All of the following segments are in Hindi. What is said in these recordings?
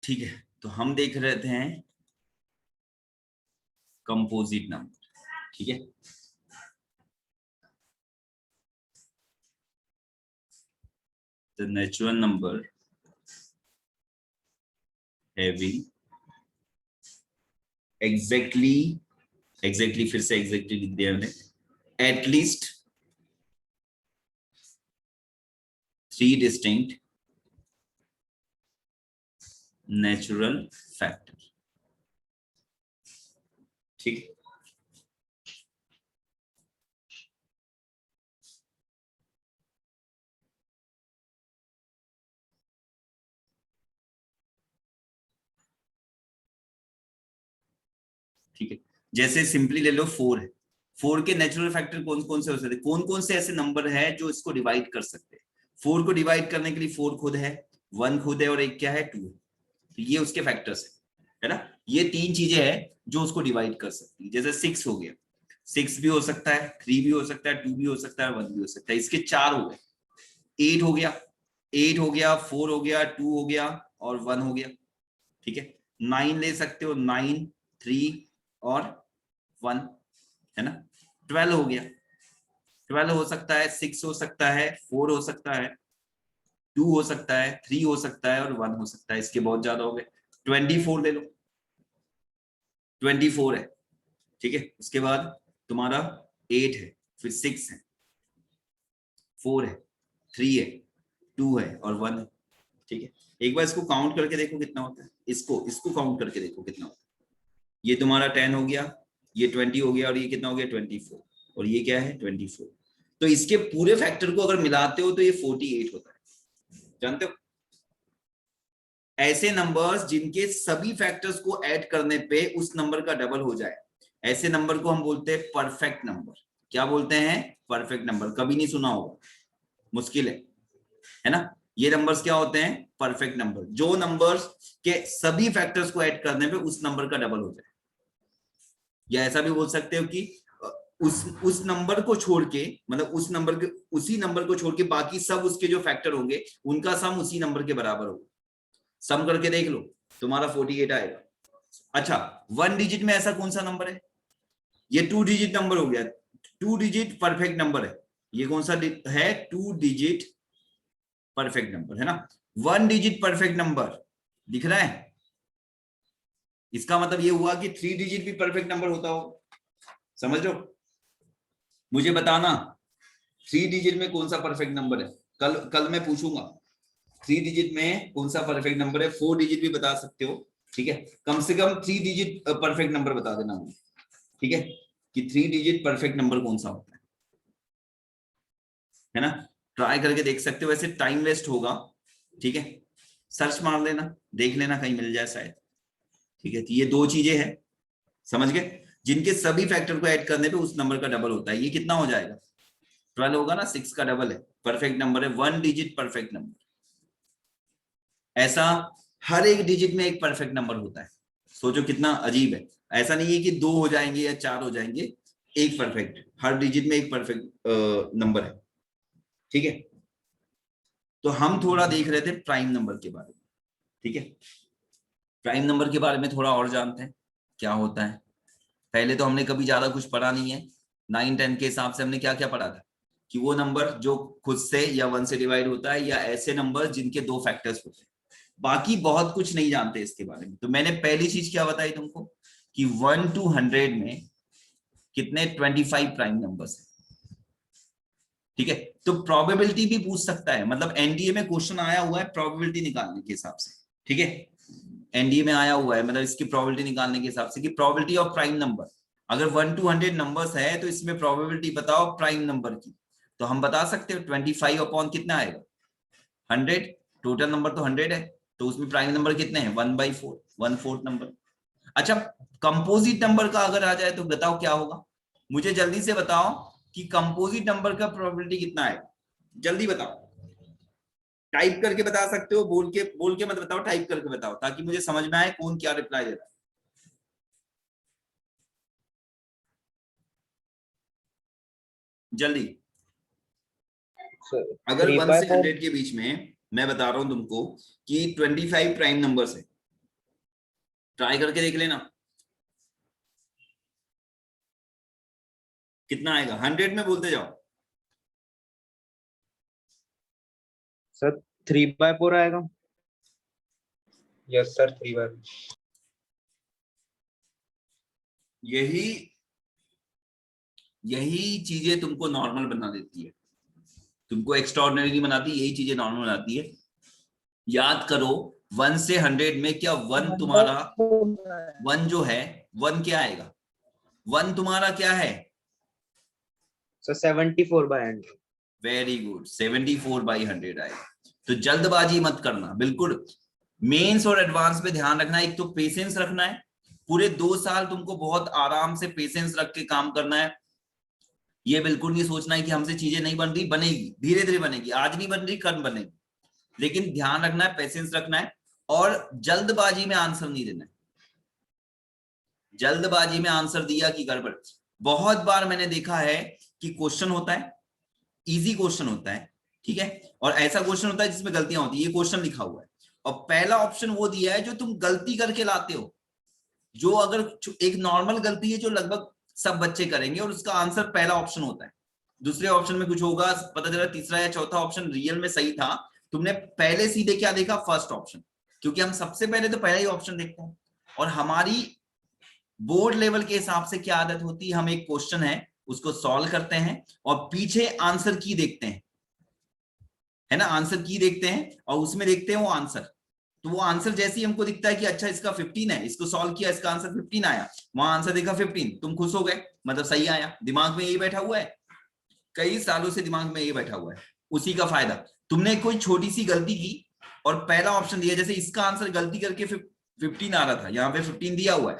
ठीक है, तो हम देख रहे थे कंपोजिट नंबर। ठीक है, the natural number having exactly फिर से exactly लिख दिया मैंने, at least 3 distinct natural factor। ठीक, ठीक है। जैसे सिंपली ले लो 4 है, 4 के नेचुरल फैक्टर कौन कौन से हो सकते हैं, कौन कौन से ऐसे नंबर है जो इसको डिवाइड कर सकते हैं। 4 को डिवाइड करने के लिए 4 खुद है, 1 खुद है और एक क्या है 2 है, तो ये उसके फैक्टर्स है ना। ये 3 चीजें हैं जो उसको डिवाइड कर सकती है। जैसे 6 हो गया, 6 भी हो सकता है, 3 भी हो सकता है, 2 भी हो सकता है, 1 भी हो सकता है। इसके 4 हो गए, 8 हो गया, 8 हो गया, 4 हो गया, 2 हो गया और 1 हो गया। ठीक है, 9 ले सकते हो, 9, 3 और 1 है ना। 12 हो गया, 12 हो सकता है, 6 हो सकता है, 4 हो सकता है, 2 हो सकता है, 3 हो सकता है और 1 हो सकता है। इसके बहुत ज्यादा हो गए। 24 ले लो, 24 है। ठीक है, उसके बाद तुम्हारा 8 है, फिर 6 है, 4 है, 3 है, 2 है और 1 है। ठीक है, एक बार इसको काउंट करके देखो कितना होता है, इसको काउंट करके देखो कितना होता है। ये तुम्हारा 10 हो गया, ये 20 हो गया और ये कितना हो गया 24, और ये क्या है 24। तो इसके पूरे फैक्टर को अगर मिलाते हो तो ये 48 होता है। जानते हो, ऐसे नंबर्स जिनके सभी फैक्टर्स को ऐड करने पे उस नंबर का डबल हो जाए, ऐसे नंबर को हम बोलते हैं परफेक्ट नंबर। क्या बोलते हैं, परफेक्ट नंबर। कभी नहीं सुना होगा, मुश्किल है ना। ये नंबर्स क्या होते हैं, परफेक्ट नंबर, जो नंबर्स के सभी फैक्टर्स को ऐड करने पे उस नंबर का डबल हो जाए। या ऐसा भी बोल सकते हो कि उस नंबर को छोड़ के, मतलब उसी नंबर को छोड़ के बाकी सब उसके जो फैक्टर होंगे उनका सम उसी नंबर के बराबर होगा। सम करके देख लो, तुम्हारा 48 आएगा। अच्छा, 1 डिजिट में ऐसा कौन सा नंबर है, ये 2 डिजिट नंबर हो गया, 2 डिजिट परफेक्ट नंबर है। ये कौन सा है, 2 डिजिट परफेक्ट नंबर है ना। 1 डिजिट परफेक्ट नंबर दिख रहा है, इसका मतलब ये हुआ कि 3 डिजिट भी परफेक्ट नंबर होता हो। समझ लो, मुझे बताना 3 डिजिट में कौन सा परफेक्ट नंबर है। कल मैं पूछूंगा 3 डिजिट में कौन सा परफेक्ट नंबर है। 4 डिजिट भी बता सकते हो, ठीक है। कम से कम 3 डिजिट परफेक्ट नंबर बता देना मुझे, ठीक है, कि 3 डिजिट परफेक्ट नंबर कौन सा होता है ना। ट्राई करके देख सकते हो, वैसे टाइम वेस्ट होगा, ठीक है। सर्च मार लेना, देख लेना कहीं मिल जाए शायद। ठीक है, तो ये 2 चीजें हैं, समझ गए, जिनके सभी फैक्टर को ऐड करने पे उस नंबर का डबल होता है। ये कितना हो जाएगा, 12 होगा ना, 6 का डबल है, परफेक्ट नंबर है, 1 डिजिट परफेक्ट नंबर। ऐसा हर एक डिजिट में एक परफेक्ट नंबर होता है। सोचो कितना अजीब है। ऐसा नहीं है कि 2 हो जाएंगे या 4 हो जाएंगे, एक परफेक्ट, हर डिजिट में एक परफेक्ट नंबर है। ठीक है, तो हम थोड़ा देख रहे थे प्राइम नंबर के बारे में। ठीक है, प्राइम नंबर के बारे में थोड़ा और जानते हैं क्या होता है। पहले तो हमने कभी ज्यादा कुछ पढ़ा नहीं है, 9-10 के हिसाब से हमने क्या क्या पढ़ा था, कि वो नंबर जो खुद से या 1 से डिवाइड होता है, या ऐसे नंबर जिनके 2 फैक्टर्स होते हैं। बाकी बहुत कुछ नहीं जानते इसके बारे में। तो मैंने पहली चीज क्या बताई तुमको, कि 1 to 100 में कितने 25 प्राइम नंबर्स है। ठीक है, तो प्रोबेबिलिटी भी पूछ सकता है, मतलब एनडीए में क्वेश्चन आया हुआ है प्रोबेबिलिटी निकालने के हिसाब से। ठीक है, एनडीए में आया हुआ है, मतलब इसकी प्रोबेबिलिटी निकालने के हिसाब से, कि प्रोबेबिलिटी ऑफ प्राइम नंबर, अगर 1 to 100 नंबर्स है तो इसमें प्रोबेबिलिटी बताओ प्राइम नंबर की। तो हम बता सकते हो 25 अपॉन कितना आएगा 100, टोटल नंबर तो 100 है, तो उसमें प्राइम नंबर कितने हैं 1/4, 1/4 नंबर। अच्छा, कंपोजिट नंबर का अगर आ जाए तो बताओ क्या होगा, मुझे जल्दी से बताओ कि कंपोजिट नंबर का प्रोबेबिलिटी कितना है, जल्दी बताओ। टाइप करके बता सकते हो, बोल के मत बताओ, टाइप करके बताओ, ताकि मुझे समझ में आए कौन क्या रिप्लाई दे रहा है। जल्दी, अगर 1 से 100 के बीच में, मैं बता रहा हूं तुमको कि 25 प्राइम नंबर्स है, ट्राई करके देख लेना कितना आएगा, 100 में बोलते जाओ। सर 3/4 आएगा। Yes sir 3/4। यही चीजें तुमको नॉर्मल बना देती है, तुमको एक्स्ट्राऑर्डिनरी नहीं बनाती, यही चीजें नॉर्मल बनाती है। याद करो 1 से 100 में क्या 1 तुम्हारा 1 जो है 1 क्या आएगा, 1 तुम्हारा क्या है सर 74/100। वेरी गुड, 74/100 आएगा। तो जल्दबाजी मत करना बिल्कुल। मेंस और एडवांस पे ध्यान रखना है, एक तो पेशेंस रखना है, पूरे 2 साल तुमको बहुत आराम से पेशेंस रख के काम करना है। ये बिल्कुल नहीं सोचना है कि हमसे चीजें नहीं बन रही, बनेगी धीरे धीरे बनेगी, आज नहीं बन रही कल बनेगी, लेकिन ध्यान रखना है, पेशेंस रखना है और जल्दबाजी में आंसर नहीं देना है। जल्दबाजी में आंसर दिया कि गड़बड़। बहुत बार मैंने देखा है कि क्वेश्चन होता है, इजी क्वेश्चन होता है, ठीक है, और ऐसा क्वेश्चन होता है जिसमें गलतियां होती है, ये क्वेश्चन लिखा हुआ है और पहला ऑप्शन वो दिया है जो तुम गलती करके लाते हो, जो अगर एक नॉर्मल गलती है जो लगभग सब बच्चे करेंगे और उसका आंसर पहला ऑप्शन होता है, दूसरे ऑप्शन में कुछ होगा, पता चला तीसरा या चौथा ऑप्शन रियल में सही था, तुमने पहले सीधे क्या देखा, फर्स्ट ऑप्शन, क्योंकि हम सबसे पहले तो पहला ही ऑप्शन देखते हैं। और हमारी बोर्ड लेवल के हिसाब से क्या आदत होती है, हम एक क्वेश्चन है उसको सॉल्व करते हैं और पीछे आंसर की देखते हैं, है ना, आंसर की देखते हैं और उसमें देखते हैं वो आंसर, तो वो आंसर जैसे ही हमको दिखता है कि अच्छा इसका 15 है, इसको सॉल्व किया इसका आंसर 15 आया, वहां आंसर देखा 15, तुम खुश हो गए, मतलब सही आया, दिमाग में यही बैठा हुआ है, कई सालों से दिमाग में यही बैठा हुआ है, उसी का फायदा। तुमने कोई छोटी सी गलती की और पहला ऑप्शन दिया, जैसे इसका आंसर गलती करके 15 आ रहा था, यहाँ पे 15 दिया हुआ है,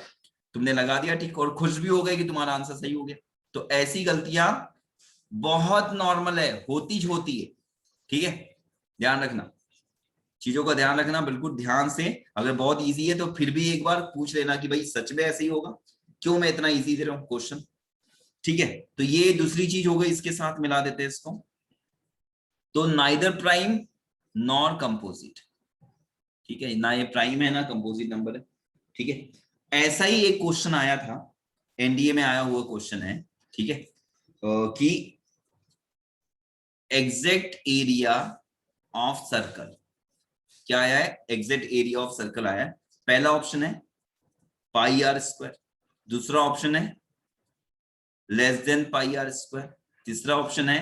तुमने लगा दिया ठीक, और खुश भी हो गए कि तुम्हारा आंसर सही हो गया। तो ऐसी गलतियां बहुत नॉर्मल है, होती है, ठीक है, ध्यान रखना, चीजों का ध्यान रखना बिल्कुल ध्यान से। अगर बहुत इजी है तो फिर भी एक बार पूछ लेना कि भाई सच में ऐसे ही होगा, क्यों मैं इतना इजी दे रहा हूं क्वेश्चन, ठीक है। तो ये दूसरी चीज हो गई, इसके साथ मिला देते हैं इसको। तो नाइदर प्राइम नॉर कंपोजिट, ठीक है, ना ये प्राइम है ना कंपोजिट नंबर है, ठीक है। ऐसा ही एक क्वेश्चन आया था, एनडीए में आया हुआ क्वेश्चन है, ठीक है, कि एग्जैक्ट एरिया ऑफ सर्कल, क्या आया है, एग्जैक्ट एरिया ऑफ सर्कल आया है। पहला ऑप्शन है πr², दूसरा ऑप्शन है लेस देन πr², तीसरा ऑप्शन है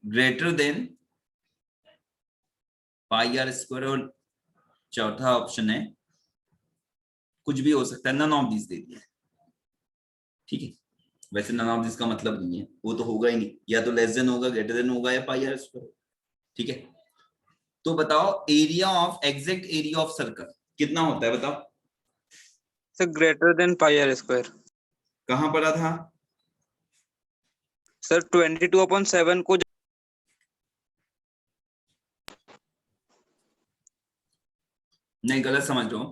ग्रेटर देन πr², और चौथा ऑप्शन है कुछ भी हो सकता है, नन ऑफ दिस दे दिया, ठीक है। वैसे नन ऑफ दिस का मतलब नहीं है, वो तो होगा ही नहीं, या तो लेस देन होगा, ग्रेटर देन होगा, या πr², ठीक है। तो बताओ area of exact area of circle कितना होता है, बताओ। Sir greater than πr²। कहां पढ़ा था सर 22/7 को नहीं, गलत समझ रहे हो,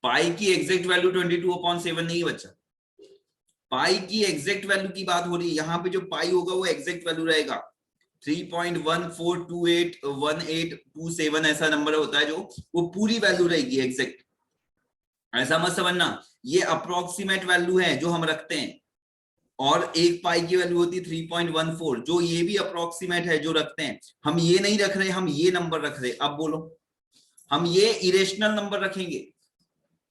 पाई की एग्जैक्ट वैल्यू 22/7 नहीं है बच्चा, पाई की एग्जैक्ट वैल्यू की बात हो रही है, यहाँ पे जो पाई होगा वो एग्जैक्ट वैल्यू रहेगा, 3.14281827 ऐसा नंबर होता है जो वो पूरी वैल्यू रहेगी एग्जैक्ट, ऐसा मत समझना, ये अप्रोक्सीमेट वैल्यू है जो हम रखते हैं, और एक पाई की वैल्यू होती है 3.14, जो ये भी अप्रोक्सीमेट है जो रखते हैं, हम ये नहीं रख रहे, हम ये नंबर रख रहे। अब बोलो, हम ये इरेशनल नंबर रखेंगे,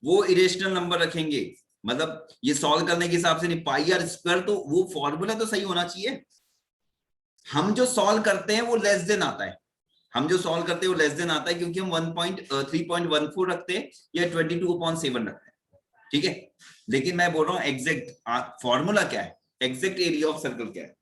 वो इरेशनल नंबर रखेंगे, मतलब ये सॉल्व करने के हिसाब से नहीं, πr², तो वो फॉर्मूला तो सही होना चाहिए, हम जो सॉल्व करते हैं वो लेस देन आता है, हम जो सॉल्व करते हैं वो लेस देन आता है, क्योंकि हम 3.14 रखते हैं या 22/7 रखते हैं, ठीक है। लेकिन मैं बोल रहा हूं एग्जैक्ट फॉर्मूला क्या है, एग्जैक्ट एरिया ऑफ सर्कल क्या है।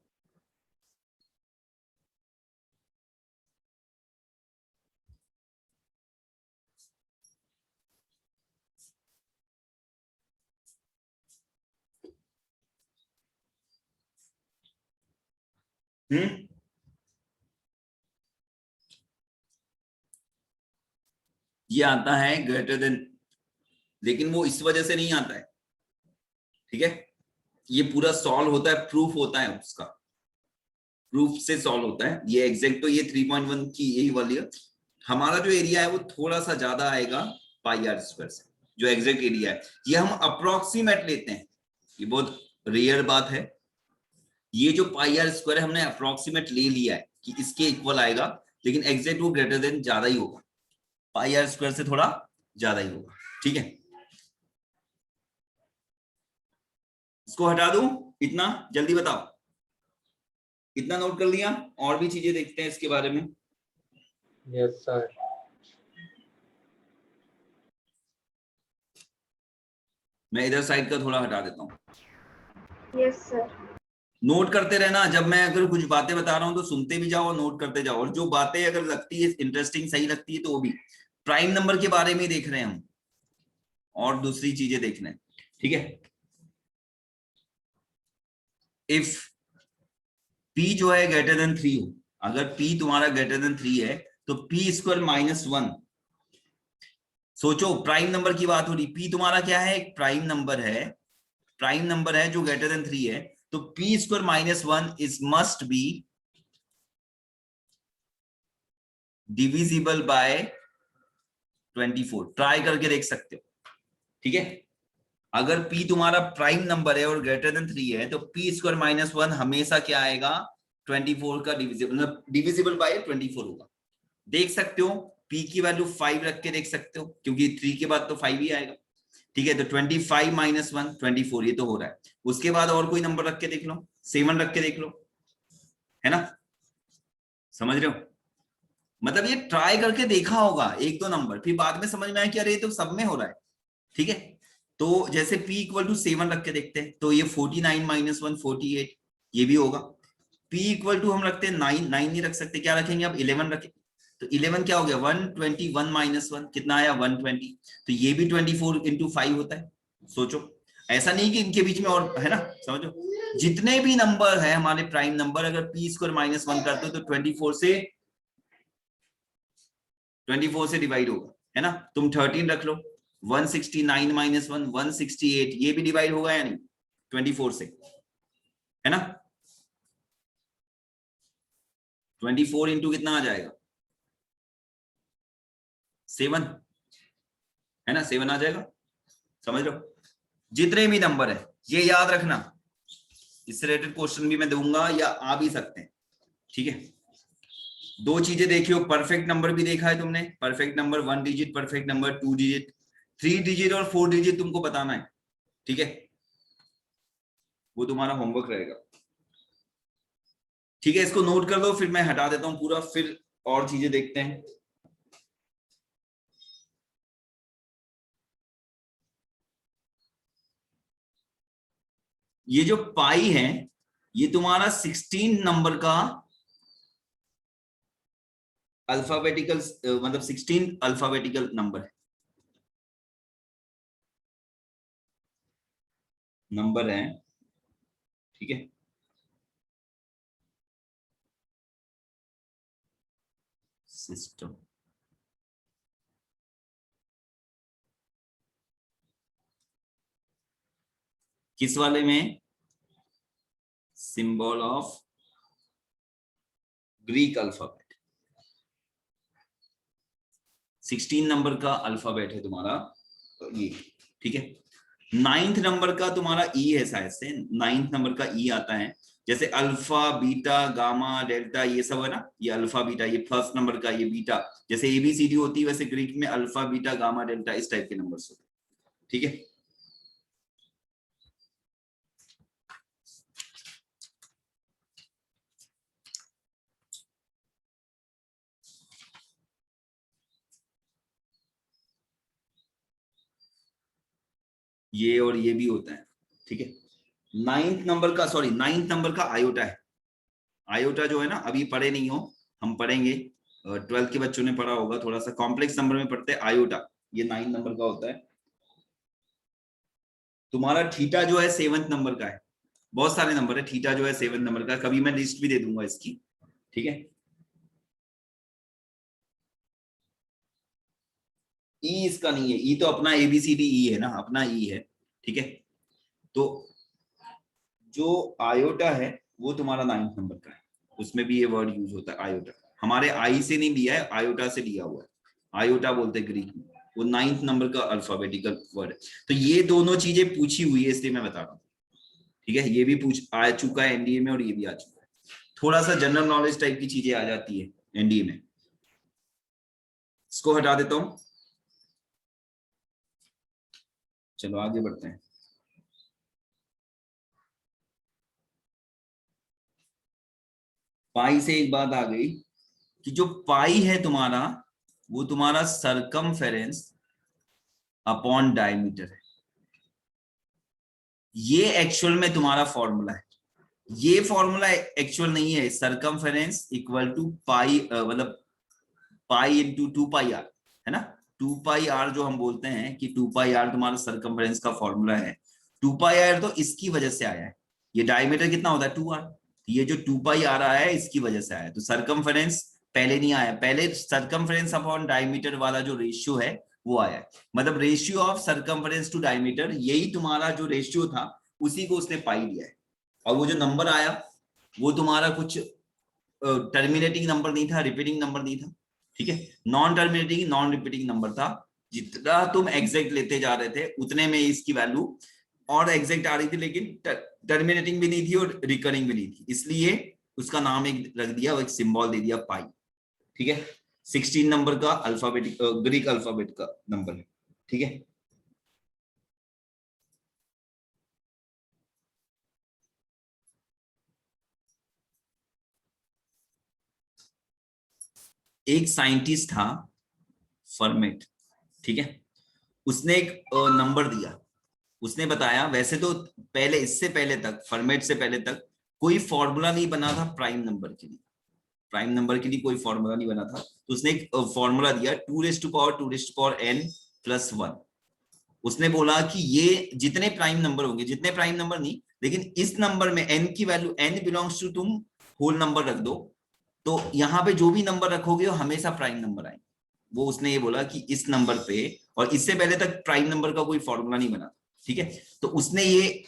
ये आता है ग्रेटर देन, लेकिन वो इस वजह से नहीं आता है, ठीक है, ये पूरा सॉल्व होता है, प्रूफ होता है उसका, प्रूफ से सॉल्व होता है ये एग्जैक्ट। तो ये 3.1 की यही वाली है, हमारा जो एरिया है वो थोड़ा सा ज्यादा आएगा πr² से, जो एग्जैक्ट एरिया है, ये हम अप्रोक्सीमेट लेते हैं, ये बहुत रेयर बात है। ये जो पाई आर स्क्वायर है हमने अप्रोक्सीमेट ले लिया है कि इसके इक्वल आएगा, लेकिन एग्जैक्ट वो ग्रेटर देन ज्यादा ही होगा, पाई आर स्क्वायर से थोड़ा ज्यादा ही होगा। ठीक है, इसको हटा दूं, इतना जल्दी बताओ, इतना नोट कर लिया? और भी चीजें देखते हैं इसके बारे में। Yes sir. मैं इधर साइड का थोड़ा हटा देता हूँ। Yes sir. नोट करते रहना, जब मैं अगर कुछ बातें बता रहा हूं तो सुनते भी जाओ और नोट करते जाओ, और जो बातें अगर लगती है इंटरेस्टिंग, सही लगती है तो वो भी। प्राइम नंबर के बारे में देख रहे हैं हम, और दूसरी चीजें देख रहे हैं। ठीक है, इफ p जो है ग्रेटर देन 3 हो, अगर p तुम्हारा ग्रेटर देन 3 है तो p स्क्वायर -1, सोचो प्राइम नंबर की बात हो रही, p तुम्हारा क्या है, एक प्राइम नंबर है, प्राइम नंबर है जो ग्रेटर देन 3 है, तो p square -1 is must be divisible by 24। Try करके देख सकते हो। ठीक है, अगर p तुम्हारा प्राइम नंबर है और ग्रेटर देन 3 है तो p स्क्वायर -1 हमेशा क्या आएगा, 24 का डिविजिबल बाय 24 होगा। देख सकते हो, p की वैल्यू 5 रख के देख सकते हो, क्योंकि 3 के बाद तो 5 ही आएगा। ठीक है, तो 25 - 1 24, ये तो हो रहा है। उसके बाद और कोई नंबर रख के देख लो, 7 रख के देख लो, है ना, समझ रहे हो? मतलब ये ट्राई करके देखा होगा एक दो नंबर, फिर बाद में समझ में आया कि अरे ये तो सब में हो रहा है। ठीक है, तो जैसे p = 7 रख के देखते हैं, तो ये 49 - 1 48, ये भी होगा। p = हम रखते हैं 9 नहीं रख सकते, क्या रखेंगे अब, 11 रखें, तो 11 क्या हो गया, 121 - 1 कितना आया, 120, तो ये भी 24 × 5 होता है। सोचो, ऐसा नहीं कि इनके बीच में और है ना, समझो, जितने भी नंबर है हमारे प्राइम नंबर, अगर p स्क्वायर -1 करते हो तो 24 से डिवाइड होगा, है ना। तुम 13 रख लो, 169 - 1 168, ये भी डिवाइड होगा या नहीं 24 से, है ना। 24 इंटू कितना आ जाएगा, 7, है ना, 7 आ जाएगा। समझ लो, जितने भी नंबर है ये याद रखना, इससे रिलेटेड क्वेश्चन भी मैं दूंगा या आ भी सकते हैं। ठीक है, दो चीजें देखियो, परफेक्ट नंबर भी देखा है तुमने, perfect number 1 digit, perfect number 2 digit, 3 digit और 4 डिजिट तुमको बताना है। ठीक है, वो तुम्हारा होमवर्क रहेगा। ठीक है, इसको नोट कर लो, फिर मैं हटा देता हूं पूरा, फिर और चीजें देखते हैं। ये जो पाई है ये तुम्हारा 16 नंबर का अल्फाबेटिकल, मतलब 16 अल्फाबेटिकल नंबर है। ठीक है, सिस्टम, किस वाले में, symbol of Greek alphabet, 16 number का अल्फाबेट है तुम्हारा ये। ठीक है, 9th नंबर का तुम्हारा ई है, शायद से 9th नंबर का ई आता है, जैसे अल्फा बीटा गामा डेल्टा ये सब है ना, ये अल्फा बीटा, ये फर्स्ट नंबर का, ये बीटा, जैसे एबीसीडी होती है वैसे ग्रीक में अल्फा बीटा गामा डेल्टा इस टाइप के नंबर्स होते हैं। ठीक है, ये और ये भी होता है। ठीक है, 9th नंबर का आयोटा है। आयोटा जो है ना, अभी पढ़े नहीं हो, हम पढ़ेंगे, 12th के बच्चों ने पढ़ा होगा, थोड़ा सा कॉम्प्लेक्स नंबर में पढ़ते हैं आयोटा, ये 9 नंबर का होता है। तुम्हारा थीटा जो है 7th नंबर का है, बहुत सारे नंबर है, थीटा जो है 7th नंबर का, कभी मैं लिस्ट भी दे दूंगा इसकी। ठीक है, ई इसका नहीं है, ई तो अपना एबीसीडी ई है ना, अपना ई है। ठीक है, तो जो आयोटा है वो तुम्हारा 9th नंबर का है, उसमें भी ये वर्ड यूज होता है आयोटा, हमारे आई से नहीं लिया है, आयोटा से लिया हुआ है, आयोटा बोलते हैं ग्रीक में। वो 9th नंबर का अल्फाबेटिकल वर्ड है। तो ये दोनों चीजें पूछी हुई है, इसलिए मैं बता रहा हूँ। ठीक है, ये भी पूछ आ चुका है एनडीए में और ये भी आ चुका है। थोड़ा सा जनरल नॉलेज टाइप की चीजें आ जाती है एनडीए में। इसको हटा देता हूं, चलो आगे बढ़ते हैं। पाई से एक बात आ गई कि जो पाई है तुम्हारा, वो तुम्हारा सरकमफेरेंस अपॉन डायमीटर है। ये एक्चुअल में तुम्हारा फॉर्मूला है। ये फॉर्मूला एक्चुअल नहीं है। सरकमफेरेंस इक्वल टू पाई, मतलब पाई इंटू 2 पाई आर, है ना। 2 पाई आर जो हम बोलते हैं कि 2 पाई आर तुम्हारा सरकमफेरेंस का फॉर्मूला है। 2 पाई आर तो इसकी वजह से आया है। ये डायमीटर कितना होता है 2 आर, ये जो 2 पाई आर आया है इसकी वजह से आया है। तो सरकमफेरेंस पहले नहीं आया, पहले सरकमफेरेंस अपॉन डायमीटर वाला जो रेशियो है वो आया है। मतलब ratio of circumference to diameter, यही तुम्हारा जो रेशियो था उसी को उसने पाई लिया है। और वो जो नंबर आया वो तुम्हारा कुछ टर्मिनेटिंग नंबर नहीं था, रिपीटिंग नंबर नहीं था। ठीक है, non terminating non repeating number था। जितना तुम एग्जैक्ट लेते जा रहे थे उतने में इसकी वैल्यू और एग्जैक्ट आ रही थी, लेकिन टर्मिनेटिंग भी नहीं थी और रिकरिंग भी नहीं थी, इसलिए उसका नाम एक रख दिया, एक सिंबल दे दिया पाई। ठीक है, 16 नंबर का अल्फाबेटिक ग्रीक अल्फाबेट का नंबर है। ठीक है, एक साइंटिस्ट था फर्मेट। ठीक है, उसने एक नंबर दिया। उसने बताया, वैसे तो पहले, इससे पहले तक, फर्मेट से पहले तक कोई फॉर्मूला नहीं बना था प्राइम नंबर के लिए। प्राइम नंबर के लिए कोई फॉर्मूला नहीं बना था। तो उसने एक फॉर्मूला दिया 2⁻²⁻n+1। उसने बोला कि ये जितने प्राइम नंबर होंगे, जितने प्राइम नंबर नहीं, लेकिन इस नंबर में n की वैल्यू, n बिलोंग्स टू, तुम होल नंबर रख दो, तो यहाँ पे जो भी नंबर रखोगे वो हमेशा प्राइम नंबर आएंगे। वो उसने ये बोला कि इस नंबर पे, और इससे पहले तक प्राइम नंबर का कोई फॉर्मूला नहीं बना। ठीक है, तो उसने ये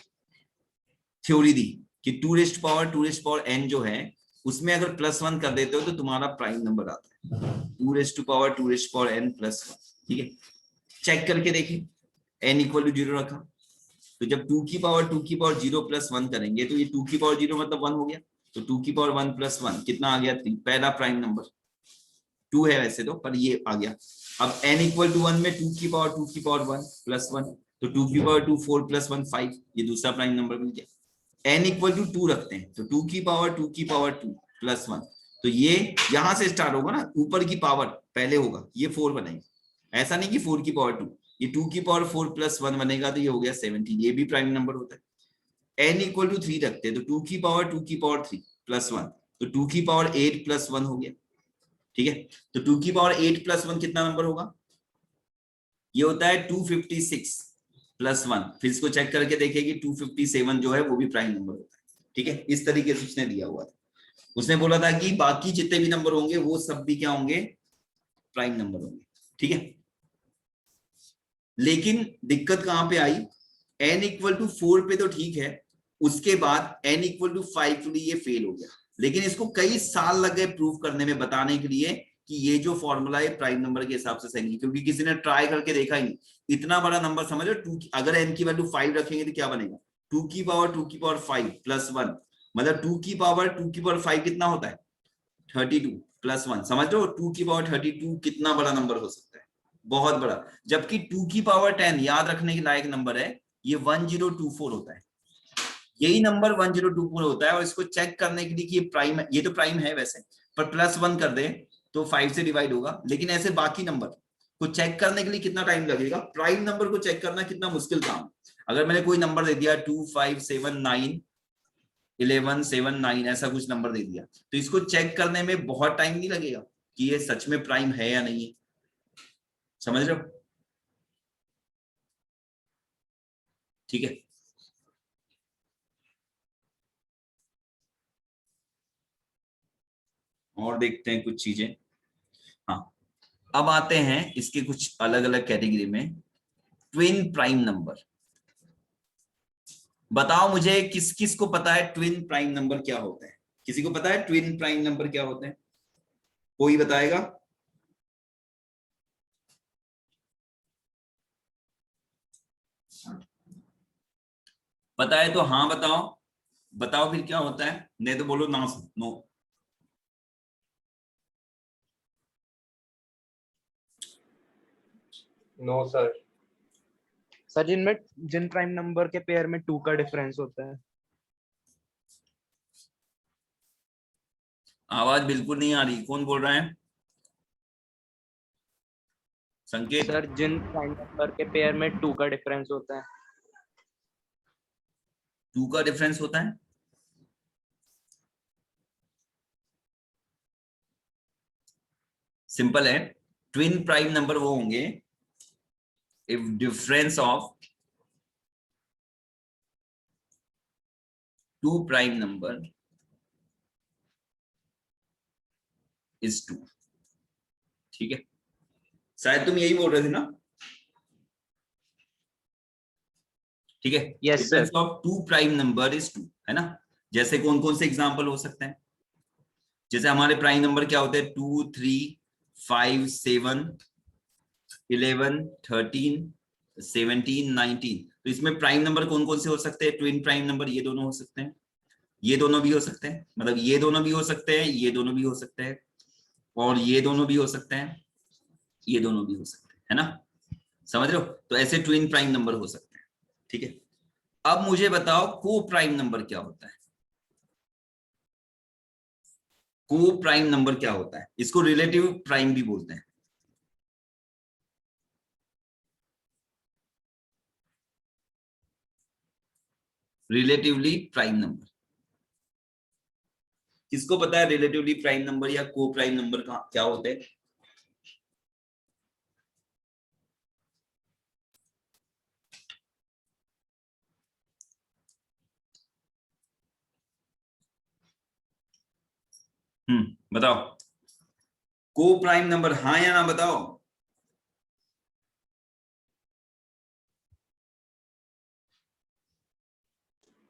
थ्योरी दी कि 2⁻²⁻n जो है उसमें अगर +1 कर देते हो तो तुम्हारा प्राइम नंबर आता है 2⁻²⁻n+1। ठीक है, चेक करके देखें, n = 0 रखा, तो जब 2⁻²⁰ करेंगे तो ये 2⁻0 मतलब 1 हो गया, तो 2⁻1+1 कितना आ गया 3, पहला प्राइम नंबर 2 है वैसे तो, पर ये आ गया। अब n = 1 में 2⁻2⁻1+1, तो 2⁻2 4+1 5, ये दूसरा प्राइम नंबर मिल गया। n = 2 रखते हैं, तो 2⁻2⁻2+1, तो ये यहां से स्टार्ट होगा ना, ऊपर की पावर पहले होगा, ये 4 बनेगा। ऐसा नहीं कि 4⁻2, ये 2⁻4+1 बनेगा, तो ये हो गया 17, ये भी प्राइम नंबर होता है। n = 3 रखते हैं, तो 2⁻2⁻3+1, तो 2⁻8+1 हो गया। ठीक है, तो 2⁻8+1 कितना नंबर होगा, ये होता है 256+1। फिर इसको चेक करके देखेगी 257 जो है वो भी प्राइम नंबर होता है। ठीक है, इस तरीके से उसने दिया हुआ था। उसने बोला था कि बाकी जितने भी नंबर होंगे वो सब भी क्या होंगे, प्राइम नंबर होंगे। ठीक है, लेकिन दिक्कत कहां पे आई, n = 4 पे तो ठीक है, उसके बाद n = 5 के लिए ये फेल हो गया। लेकिन इसको कई साल लग गए प्रूव करने में, बताने के लिए कि ये जो फॉर्मूला है प्राइम नंबर के हिसाब से सही नहीं, क्योंकि किसी ने ट्राई करके देखा ही नहीं। इतना बड़ा नंबर समझो, 2, अगर n की वैल्यू 5 रखेंगे तो क्या बनेगा, 2⁻2⁻5+1, मतलब 2⁻2�5 कितना होता है 32+1। समझ लो 2⁻32 कितना बड़ा नंबर हो सकता है, बहुत बड़ा। जबकि 2⁻10 याद रखने के लायक नंबर है, ये 1024 होता है। यही नंबर 1024 होता है, और इसको चेक करने के लिए कि ये प्राइम है, ये तो प्राइम है वैसे, पर +1 कर दे तो 5 से डिवाइड होगा। लेकिन ऐसे बाकी नंबर को चेक करने के लिए कितना टाइम लगेगा, प्राइम नंबर को चेक करना कितना मुश्किल काम। अगर मैंने कोई नंबर दे दिया 2 5 7 9 11 7 9 ऐसा कुछ नंबर दे दिया, तो इसको चेक करने में बहुत टाइम नहीं लगेगा कि ये सच में प्राइम है या नहीं है। समझ रहे हो? ठीक है, और देखते हैं कुछ चीजें। हाँ, अब आते हैं इसके कुछ अलग अलग कैटेगरी में। ट्विन प्राइम नंबर, बताओ मुझे किस किस को पता है ट्विन प्राइम नंबर क्या होता है? किसी को पता है ट्विन प्राइम नंबर क्या होते हैं? कोई बताएगा? पता है तो हाँ बताओ, बताओ फिर क्या होता है, नहीं तो बोलो ना, नो। No sir. सर जिन प्राइम नंबर के पेयर में 2 का डिफरेंस होता है। आवाज बिल्कुल नहीं आ रही, कौन बोल रहा है? संकेत। सर जिन प्राइम नंबर के पेयर में 2 का डिफरेंस होता है। 2 का डिफरेंस होता है? सिंपल है, ट्विन प्राइम नंबर वो होंगे if difference of 2 prime number is 2। ठीक है, शायद तुम यही बोल रहे थे ना? ठीक है, Yes, difference sir. Of 2 prime number is 2, है ना? जैसे कौन कौन से एग्जांपल हो सकते हैं? जैसे हमारे प्राइम नंबर क्या होते हैं? 2, 3, 5, 7, 11, 13, 17, 19। तो इसमें प्राइम नंबर कौन कौन से हो सकते हैं? ट्विन प्राइम नंबर ये दोनों हो सकते हैं, ये दोनों भी हो सकते हैं, मतलब ये दोनों भी हो सकते हैं, ये दोनों भी हो सकते हैं, और ये दोनों भी हो सकते हैं, ये दोनों भी हो सकते हैं, है ना? समझ रहे हो? तो ऐसे ट्विन प्राइम नंबर हो सकते हैं। ठीक है, अब मुझे बताओ को प्राइम नंबर क्या होता है? को प्राइम नंबर क्या होता है? इसको रिलेटिव प्राइम भी बोलते हैं। रिलेटिवली प्राइम नंबर, किसको पता है रिलेटिवली प्राइम नंबर या को प्राइम नंबर का क्या होते हैं? बताओ, को प्राइम नंबर हाँ या ना बताओ।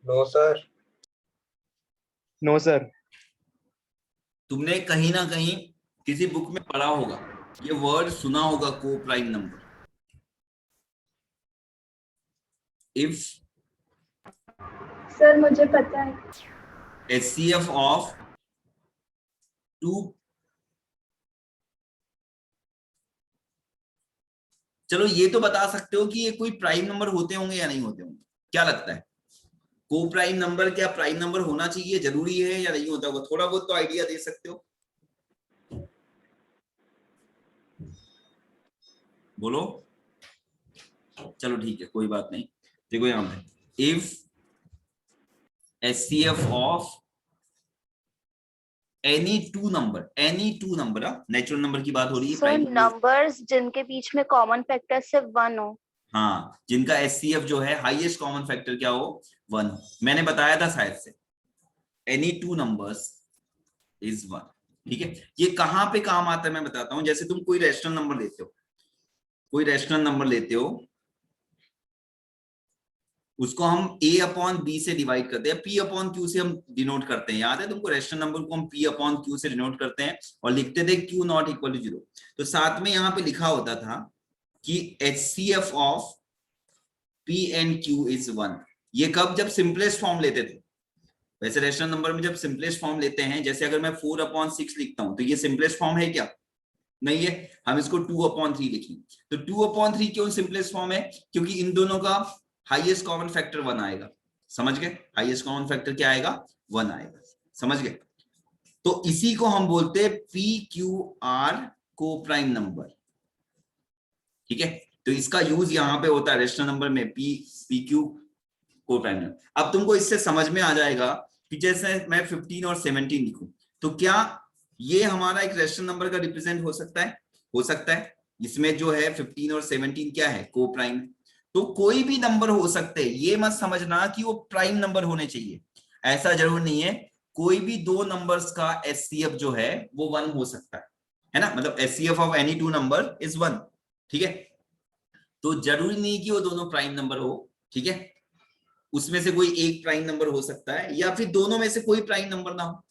No sir. No sir. तुमने कहीं ना कहीं किसी बुक में पढ़ा होगा, ये वर्ड सुना होगा, को प्राइम नंबर। इफ सर मुझे पता है। HCF ऑफ 2, चलो ये तो बता सकते हो कि ये कोई प्राइम नंबर होते होंगे या नहीं होते होंगे, क्या लगता है? को प्राइम नंबर क्या प्राइम नंबर होना चाहिए, जरूरी है या नहीं होता होगा? थोड़ा बहुत तो आइडिया दे सकते हो, बोलो। चलो ठीक है, कोई बात नहीं। देखो यहां पे if HCF of any two number, natural number की बात हो रही है, सर प्राइम नंबर्स जिनके बीच में कॉमन फैक्टर सिर्फ 1 हो। हाँ, जिनका HCF जो है हाईएस्ट कॉमन फैक्टर क्या हो? 1 हो। मैंने बताया था शायद से, एनी टू नंबर्स इज 1। ठीक है, ये कहां पे काम आता है मैं बताता हूं। जैसे तुम कोई रैशनल नंबर लेते हो, उसको हम A/B से डिवाइड करते हैं, P/Q से हम डिनोट करते हैं। याद है तुमको? रैशनल नंबर को हम P/Q से डिनोट करते हैं और लिखते थे Q नॉट इक्वल टू 0। तो साथ में यहाँ पे लिखा होता था कि HCF of P and Q is 1। ये कब? जब सिंपलेस्ट फॉर्म लेते थे। वैसे रैशनल नंबर में जब सिंपलेस्ट फॉर्म लेते हैं, जैसे अगर मैं 4/6 लिखता हूं, तो ये सिंपलेस्ट फॉर्म है क्या? नहीं है, हम इसको 2/3 लिखेंगे। तो 2/3 क्यों सिंपलेस्ट फॉर्म है? क्योंकि इन दोनों का हाईएस्ट कॉमन फैक्टर 1 आएगा। समझ गए? हाईएस्ट कॉमन फैक्टर क्या आएगा? 1 आएगा। समझ गए? तो इसी को हम बोलते हैं PQR को प्राइम नंबर। ठीक है, तो इसका यूज यहां पे होता है रैशनल नंबर में, PQ को प्राइम नंबर। अब तुमको इससे समझ में आ जाएगा कि जैसे मैं 15 और 17 लिखूं, तो क्या ये हमारा एक रैशनल नंबर का रिप्रेजेंट हो सकता है? हो सकता है। इसमें जो है 15 और 17 क्या है? को प्राइम। तो कोई भी नंबर हो सकते हैं, ये मत समझना कि वो प्राइम नंबर होने चाहिए, ऐसा जरूर नहीं है। कोई भी दो नंबर्स का HCF जो है वो 1 हो सकता है ना? मतलब HCF of any two number is 1। ठीक है, तो जरूरी नहीं कि वो दोनों प्राइम नंबर हो। ठीक है, उसमें से कोई एक प्राइम नंबर हो सकता है, या फिर दोनों में से कोई प्राइम नंबर ना हो।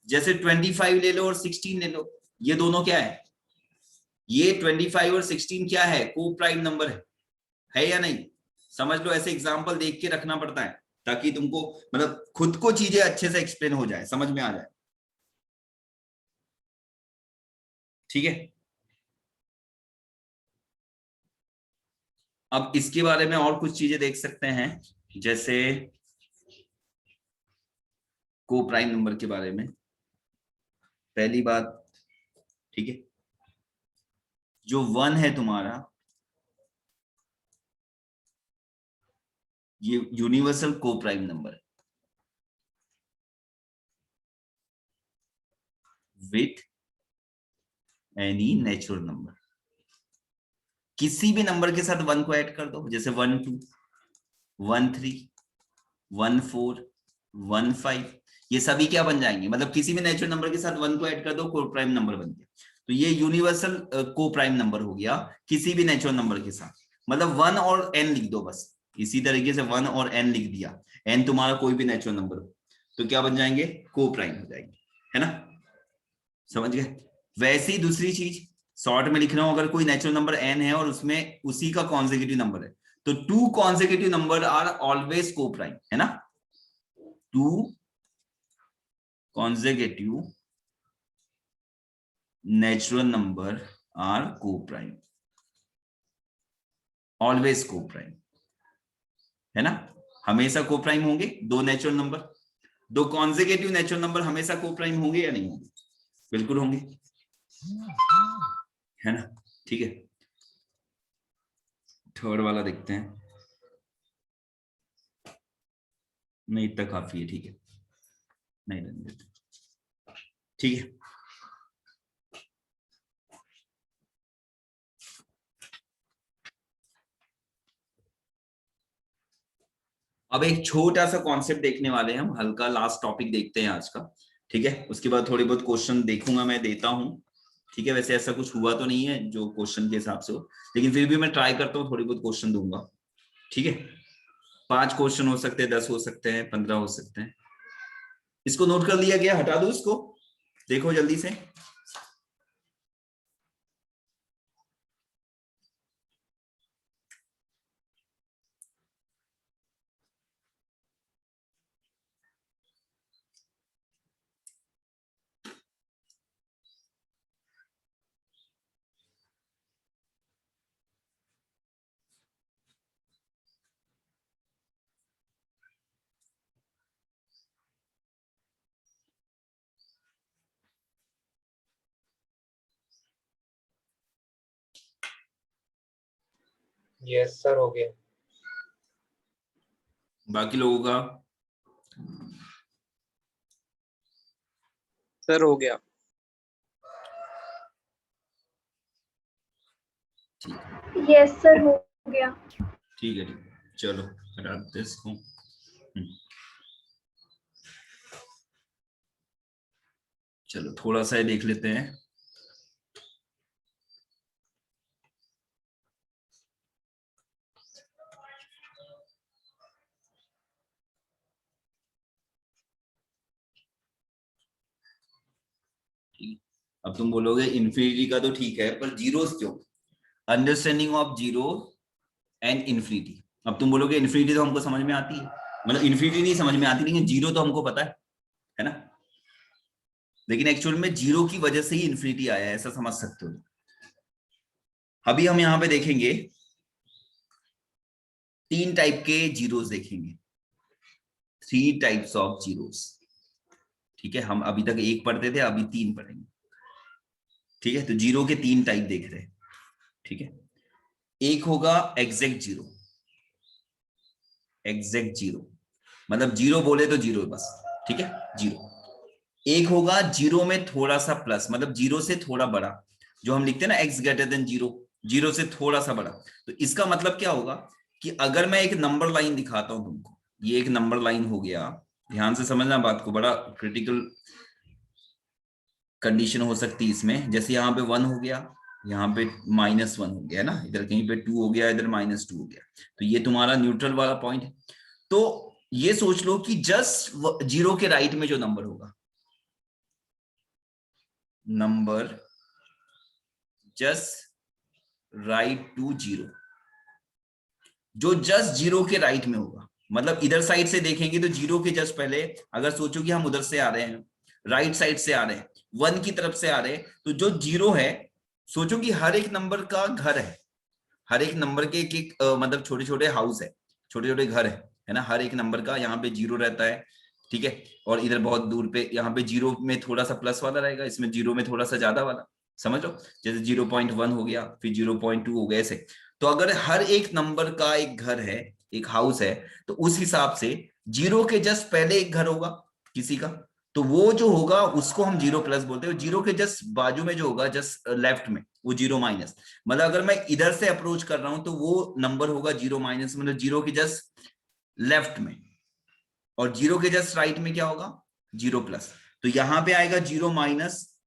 जैसे 25 ले लो और 16 ले लो, ये दोनों क्या है? ये 25 और 16 क्या है? को प्राइम नंबर है या नहीं? समझ लो, ऐसे एग्जांपल देख के रखना पड़ता है। ताकि तुमको मतलब खुद को चीजें अच्छे से एक्सप्लेन हो जाए, समझ में आ जाए। ठीक है, अब इसके बारे में और कुछ चीजें देख सकते हैं, जैसे को प्राइम नंबर के बारे में। पहली बात, ठीक है, जो 1 है तुम्हारा, ये यूनिवर्सल को प्राइम नंबर है विथ एनी नेचुरल नंबर। किसी भी नंबर के साथ 1 को ऐड कर दो, जैसे 1 2 1 3 1 4 1 5, ये सभी क्या बन जाएंगे, मतलब किसी भी नेचुरल नंबर के साथ 1 को ऐड कर दो, को प्राइम नंबर बन गया। तो ये यूनिवर्सल को प्राइम नंबर हो गया किसी भी नेचुरल नंबर के साथ। मतलब 1 और n लिख दो बस, इसी तरीके से 1 और n लिख दिया, n तुम्हारा कोई भी नेचुरल नंबर हो, तो क्या बन जाएंगे, को प्राइम हो जाएंगे, है ना, समझ गए। वैसे ही दूसरी चीज शॉर्ट में लिख रहा हूं, अगर कोई नेचुरल नंबर n है और उसमें उसी का कॉन्सेक्यूटिव नंबर है, तो 2 कॉन्सेक्यूटिव नंबर आर ऑलवेज को प्राइम, है ना, 2 consecutive natural number are co-prime, always co-prime, है ना, हमेशा co-prime होंगे दो नेचुरल नंबर। दो consecutive नेचुरल नंबर हमेशा co-prime होंगे या नहीं होंगे, बिल्कुल होंगे, है ना। ठीक है, थर्ड वाला देखते हैं, नहीं इतना काफी है, ठीक है, नहीं रहने देते, ठीक है। अब एक छोटा सा कॉन्सेप्ट देखने वाले हैं हम, हल्का लास्ट टॉपिक देखते हैं आज का, ठीक है, उसके बाद थोड़ी बहुत क्वेश्चन देखूंगा, मैं देता हूं, ठीक है। वैसे ऐसा कुछ हुआ तो नहीं है जो क्वेश्चन के हिसाब से हो, लेकिन फिर भी मैं ट्राई करता हूँ, थोड़ी बहुत क्वेश्चन दूंगा, ठीक है। 5 क्वेश्चन हो सकते हैं, 10 हो सकते हैं, 15 हो सकते हैं। इसको नोट कर लिया गया, हटा दो इसको, देखो जल्दी से। यस सर, हो गया। बाकी लोगों का सर हो गया। यस सर, हो गया। ठीक है, चलो हटा देते इसको। चलो थोड़ा सा देख लेते हैं। अब तुम बोलोगे इन्फिनिटी का तो ठीक है, पर जीरोस क्यों, understanding of zero and infinity. अब तुम बोलोगे इन्फिनिटी तो हमको समझ में आती है, मतलब इन्फिनिटी नहीं समझ में आती, लेकिन जीरो तो हमको पता है ना, लेकिन एक्चुअल में जीरो की वजह से ही इन्फिनिटी आया है, ऐसा समझ सकते हो। अभी हम यहाँ पे देखेंगे 3 टाइप के जीरोस देखेंगे, 3 टाइप्स ऑफ जीरोस, ठीक है। हम अभी तक 1 पढ़ते थे, अभी 3 पढ़ेंगे, ठीक है। तो जीरो के 3 टाइप देख रहे हैं, ठीक है। एक होगा एग्जैक्ट जीरो, एग्जैक्ट जीरो मतलब जीरो बोले तो जीरो बस, ठीक है, जीरो। एक होगा जीरो में थोड़ा सा प्लस, मतलब जीरो से थोड़ा बड़ा, जो हम लिखते हैं ना x greater than zero, zero से थोड़ा सा बड़ा। तो इसका मतलब क्या होगा कि अगर मैं एक नंबर लाइन दिखाता हूं तुमको, ये एक नंबर लाइन हो गया, ध्यान से समझना बात को, बड़ा क्रिटिकल कंडीशन हो सकती है इसमें। जैसे यहाँ पे 1 हो गया, यहाँ पे -1 हो गया ना, इधर कहीं पे 2 हो गया, इधर -2 हो गया, तो ये तुम्हारा न्यूट्रल वाला पॉइंट है। तो ये सोच लो कि जस्ट जीरो के राइट में जो नंबर होगा, number just right to zero, जो जस्ट जीरो के राइट में होगा, मतलब इधर साइड से देखेंगे तो जीरो के जस्ट पहले अगर सोचो कि हम उधर से आ रहे हैं, राइट साइड से आ रहे हैं, 1 की तरफ से आ रहे हैं, तो जो जीरो है, सोचो कि हर एक नंबर का घर है, हर एक नंबर के एक मतलब छोटे छोटे हाउस है, छोटे छोटे घर है ना, हर एक नंबर का यहाँ पे जीरो रहता है, ठीक है, और इधर बहुत दूर पे यहाँ पे जीरो में थोड़ा सा प्लस वाला रहेगा, इसमें जीरो में थोड़ा सा ज्यादा वाला, समझ लो, जैसे 0.1 हो गया, फिर 0.2 हो गया, ऐसे। तो अगर हर एक नंबर का एक घर है, एक हाउस है, तो उस हिसाब से जीरो के जस्ट पहले एक घर होगा किसी का, तो वो जो होगा उसको हम जीरो प्लस बोलते हैं। जीरो के जस्ट बाजू में जो होगा, जस्ट लेफ्ट में, वो जीरो माइनस, मतलब अगर मैं इधर से अप्रोच कर रहा हूं तो वो नंबर होगा जीरो माइनस, मतलब जीरो के जस्ट लेफ्ट में, और जीरो के जस्ट राइट में क्या होगा, जीरो प्लस। तो यहां पे आएगा जीरो माइनस,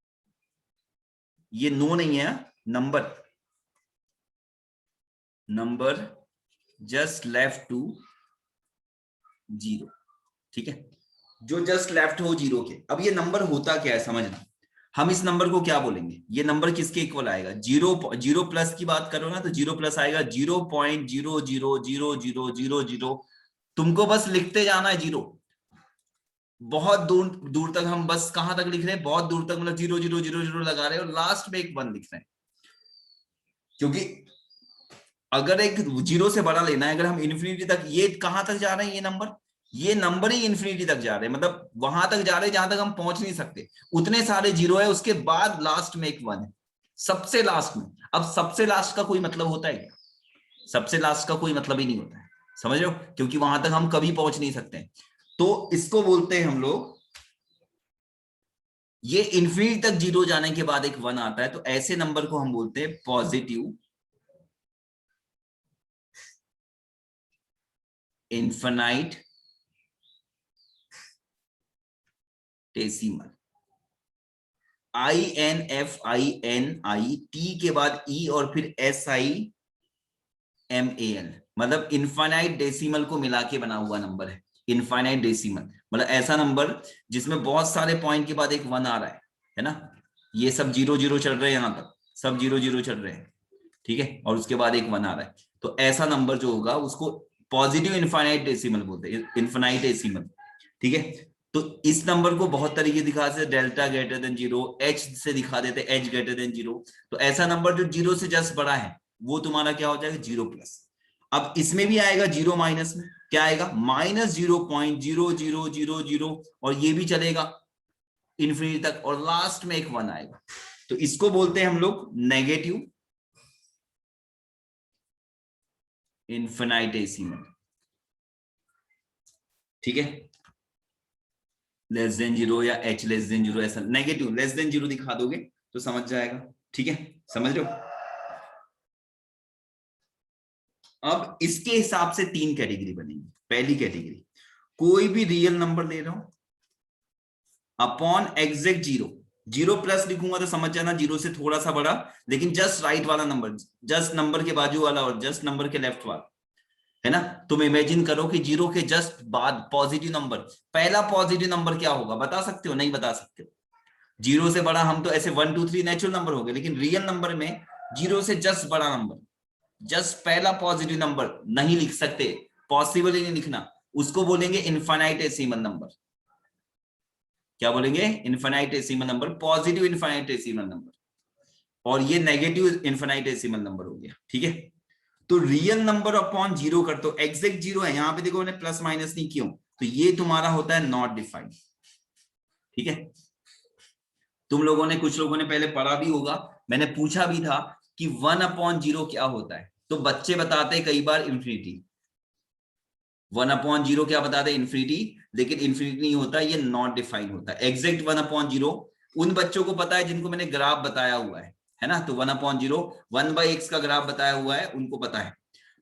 ये नो नहीं है, number just left to zero, ठीक है, जो जस्ट लेफ्ट हो जीरो के। अब ये नंबर होता क्या है समझना, हम इस नंबर को क्या बोलेंगे, ये नंबर किसके इक्वल आएगा, जीरो प्लस की बात करो ना, तो जीरो प्लस आएगा 0.0000000। तुमको बस लिखते जाना है जीरो, बहुत दूर दूर तक, हम बस कहां तक लिख रहे हैं, बहुत दूर तक, मतलब 00000 लगा रहे हैं, और लास्ट में एक 1 लिख रहे हैं, क्योंकि अगर एक जीरो से बड़ा लेना है, अगर हम इन्फिनिटी तक, ये कहां तक जा रहे हैं, ये नंबर ही इन्फिनिटी तक जा रहे हैं, मतलब वहां तक जा रहे हैं जहां तक हम पहुंच नहीं सकते, उतने सारे जीरो है, उसके बाद लास्ट में एक 1 है, सबसे लास्ट में। अब सबसे लास्ट का कोई मतलब होता है क्या, सबसे लास्ट का कोई मतलब ही नहीं होता है, समझ रहे हो, क्योंकि वहां तक हम कभी पहुंच नहीं सकते। तो इसको बोलते हैं हम लोग, ये इन्फिनिटी तक जीरो जाने के बाद एक 1 आता है, तो ऐसे नंबर को हम बोलते हैं पॉजिटिव इनफिनाइट डेसिमल। INFINIT के बाद E और फिर SIMAL, मतलब इनफाइनाइट डेसिमल को मिला के बना हुआ नंबर है। इनफाइनाइट डेसिमल मतलब ऐसा नंबर जिसमें बहुत सारे पॉइंट के बाद एक 1 आ रहा है ना, ये सब 0 0 चल रहे हैं, यहां तक सब 0 0 चल रहे हैं, ठीक है, और उसके बाद एक 1 आ रहा है, तो ऐसा नंबर जो होगा उसको पॉजिटिव इनफाइनाइट डेसिमल बोलते हैं, इनफाइनाइट डेसिमल, ठीक है। तो इस नंबर को बहुत तरीके दिखा से, delta greater than zero, H से दिखा देते, एच ग्रेटर देन जीरो। तो ऐसा नंबर जो जीरो से जस्ट बड़ा है वो तुम्हारा क्या हो जाएगा, जीरो प्लस। अब इसमें भी आएगा जीरो माइनस में, क्या आएगा, -0.0000, और ये भी चलेगा इन्फिनिटी तक, और लास्ट में एक 1 आएगा। तो इसको बोलते हैं हम लोग नेगेटिव इनफिनिटेसिमल, ठीक है, लेस देन जीरो या h लेस देन जीरो, ऐसा नेगेटिव लेस देन जीरो दिखा दोगे तो समझ जाएगा, ठीक है, समझ रहे हो। अब इसके हिसाब से 3 कैटेगरी बनेगी। पहली कैटेगरी, कोई भी रियल नंबर ले रहा हूं upon exact zero, zero plus लिखूंगा तो समझ जाना जीरो से थोड़ा सा बड़ा, लेकिन जस्ट राइट वाला नंबर, जस्ट नंबर के बाजू वाला और जस्ट नंबर के लेफ्ट वाला, है ना। तुम इमेजिन करो कि जीरो के जस्ट बाद पॉजिटिव नंबर, पहला पॉजिटिव नंबर क्या होगा, बता सकते हो, नहीं बता सकते हो। जीरो से बड़ा हम तो ऐसे 1 2 3 नेचुरल नंबर हो गए, लेकिन रियल नंबर में जीरो से जस्ट बड़ा नंबर, जस्ट पहला पॉजिटिव नंबर नहीं लिख सकते, पॉसिबल ही नहीं लिखना, उसको बोलेंगे इनफिनिटेसिमल नंबर। क्या बोलेंगे, infinitesimal number, positive infinitesimal number, और ये नेगेटिव इनफिनिटेसिमल नंबर हो गया, ठीक है। तो रियल नंबर अपॉन जीरो कर दो, एग्जैक्ट जीरो है, यहां पे देखो मैंने प्लस माइनस नहीं क्यों, तो ये तुम्हारा होता है नॉट डिफाइंड, ठीक है। तुम लोगों ने, कुछ लोगों ने पहले पढ़ा भी होगा, मैंने पूछा भी था कि 1/0 क्या होता है, तो बच्चे बताते कई बार इन्फिनिटी, 1/0 क्या बताते, इन्फिनिटी, लेकिन इन्फिनिटी नहीं होता, ये नॉट डिफाइंड होता है। एग्जैक्ट 1/0 उन बच्चों को पता है जिनको मैंने ग्राफ बताया हुआ है ना, तो 1/0 1/x का ग्राफ बताया हुआ है, उनको पता है,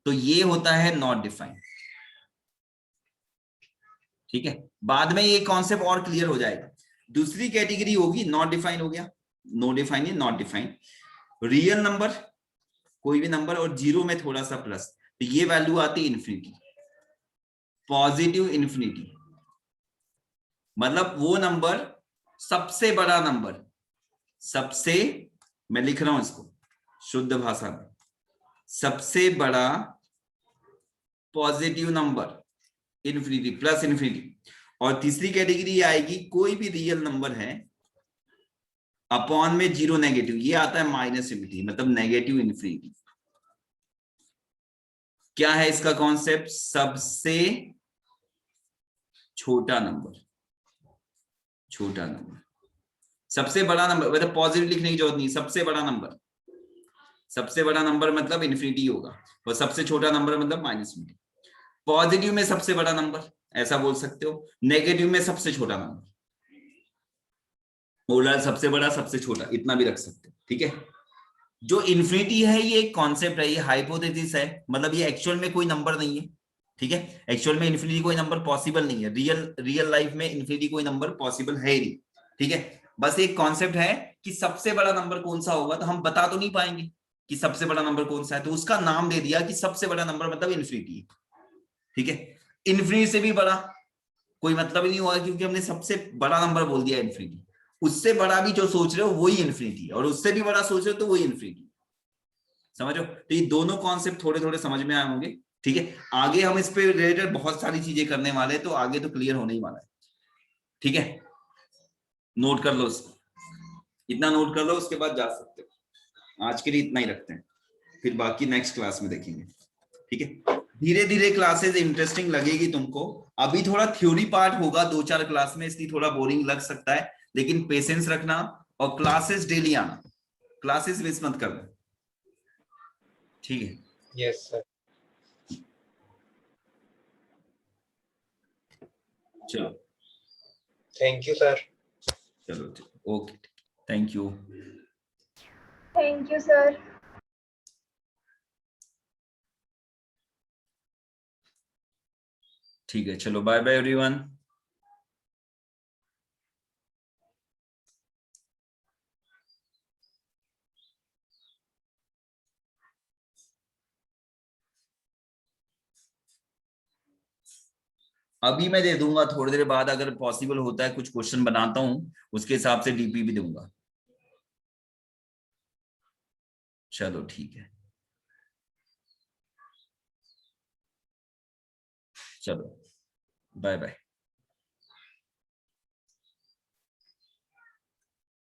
तो ये होता है नॉट डिफाइंड, ठीक है। बाद में ये कॉन्सेप्ट और क्लियर हो जाएगा। दूसरी कैटेगरी होगी, नॉट डिफाइंड हो गया, नो डिफाइंड है, नॉट डिफाइंड, रियल नंबर, कोई भी नंबर और जीरो में थोड़ा सा प्लस, तो ये वैल्यू आती है इन्फिनिटी, पॉजिटिव इन्फिनिटी, मतलब वो नंबर सबसे बड़ा नंबर, सबसे, मैं लिख रहा हूं इसको शुद्ध भाषा में, सबसे बड़ा positive number infinity plus infinity. और तीसरी कैटेगरी आएगी कोई भी रियल नंबर है अपॉन में जीरो नेगेटिव, ये आता है माइनस इन्फिनिटी, मतलब नेगेटिव इन्फिनिटी। क्या है इसका कॉन्सेप्ट? सबसे छोटा नंबर, छोटा नंबर। सबसे बड़ा नंबर मतलब पॉजिटिव लिखने की जरूरत नहीं, सबसे बड़ा नंबर, सबसे बड़ा नंबर मतलब इन्फिनिटी होगा, और सबसे छोटा नंबर मतलब माइनस इन्फिनिटी। पॉजिटिव में सबसे बड़ा नंबर ऐसा बोल सकते हो, नेगेटिव में सबसे छोटा नंबर, पोलर सबसे बड़ा सबसे छोटा, इतना भी रख सकते हो, ठीक है। जो इन्फिनिटी है ये एक कॉन्सेप्ट है, ये हाइपोथेसिस है, मतलब ये एक्चुअल में कोई नंबर नहीं है, ठीक है। एक्चुअल में इन्फिनिटी कोई नंबर पॉसिबल नहीं है, रियल लाइफ में इन्फिनिटी कोई नंबर पॉसिबल है ही नहीं, ठीक है। बस एक कॉन्सेप्ट है कि सबसे बड़ा नंबर कौन सा होगा, तो हम बता तो नहीं पाएंगे कि सबसे बड़ा नंबर कौन सा है, तो उसका नाम दे दिया कि सबसे बड़ा नंबर मतलब इन्फिनिटी, ठीक है। इन्फिनिटी से भी बड़ा कोई मतलब ही नहीं हुआ, क्योंकि हमने सबसे बड़ा नंबर बोल दिया इन्फिनिटी। उससे बड़ा भी जो सोच रहे हो वही इन्फिनिटी है, और उससे भी बड़ा सोच रहे हो तो वही इन्फिनिटी, समझ रहे हो। तो ये दोनों कॉन्सेप्ट थोड़े थोड़े समझ में आए होंगे, ठीक है। आगे हम इस पे रिलेटेड बहुत सारी चीजें करने वाले हैं, तो आगे तो क्लियर होने ही वाला है, ठीक है। नोट कर लो इसको, इतना नोट कर लो, उसके बाद जा सकते हो। आज के लिए इतना ही रखते हैं, फिर बाकी नेक्स्ट क्लास में देखेंगे, ठीक है। धीरे धीरे क्लासेस इंटरेस्टिंग लगेगी तुमको। अभी थोड़ा थ्योरी पार्ट होगा 2-4 क्लास में, इसलिए थोड़ा बोरिंग लग सकता है, लेकिन पेशेंस रखना और क्लासेस डेली आना, क्लासेस मिस मत करना, ठीक है। Yes sir. चलो थैंक यू सर। चलो okay, thank you. Thank you sir. ठीक है, चलो बाय बाय एवरीवन। अभी मैं दे दूंगा, थोड़ी देर बाद अगर पॉसिबल होता है कुछ क्वेश्चन बनाता हूं, उसके हिसाब से डीपी भी दूंगा। चलो ठीक है, चलो बाय बाय।